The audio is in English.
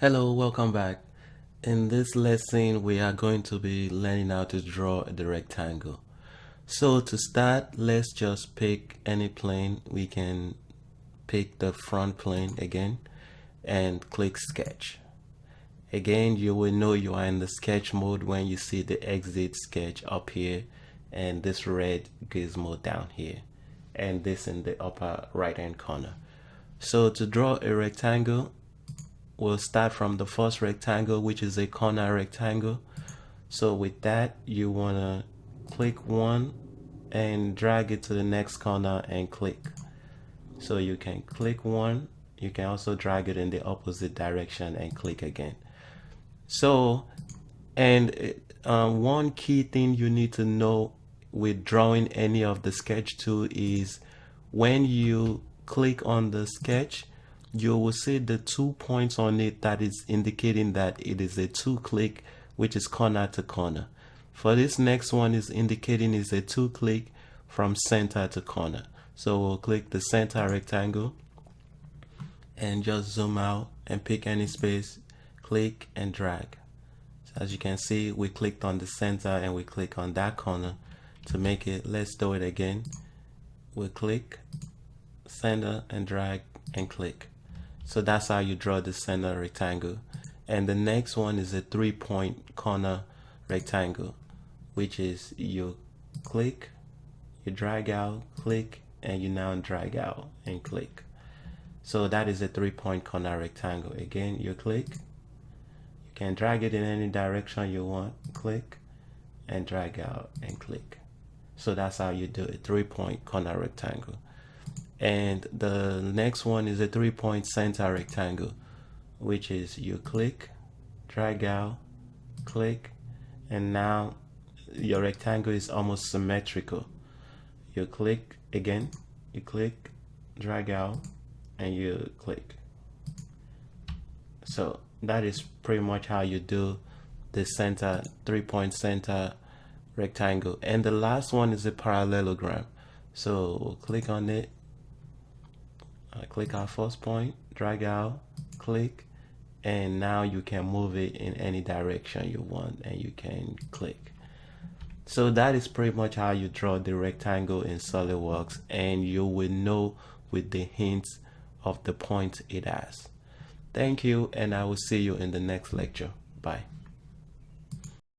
Hello, welcome back. In this lesson, we are going to be learning how to draw the rectangle. So to start, let's just pick any plane. We can pick the front plane again and click sketch. Again, you will know you are in the sketch mode when you see the exit sketch up here and this red gizmo down here and this in the upper right hand corner. So to draw a rectangle, we'll start from the first rectangle, which is a corner rectangle. So with that, you want to click one and drag it to the next corner and click. So you can click one, you can also drag it in the opposite direction and click again. So, and one key thing you need to know with drawing any of the sketch tool is when you click on the sketch, you will see the 2 points on it that is indicating that it is a 2-click, which is corner to corner. For this next one is indicating is a 2-click from center to corner. So we'll click the center rectangle and just zoom out and pick any space, click and drag. So as you can see, we clicked on the center and we click on that corner to make it. Let's do it again. We'll click center and drag and click. So that's how you draw the center rectangle. And the next one is a 3-point corner rectangle, which is you click, you drag out, click, and you now drag out and click. So that is a 3-point corner rectangle. Again, you click, you can drag it in any direction you want, click, and drag out and click. So that's how you do a 3-point corner rectangle. And the next one is a 3-point center rectangle, which is you click, drag out, click, and now your rectangle is almost symmetrical. You click again, you click, drag out, and you click. So that is pretty much how you do the center 3-point center rectangle. And the last one is a parallelogram. So we'll click on it. Click our first point, drag out, click, and now you can move it in any direction you want and you can click. So that is pretty much how you draw the rectangle in SolidWorks, and you will know with the hints of the points it has. Thank you, and I will see you in the next lecture. Bye.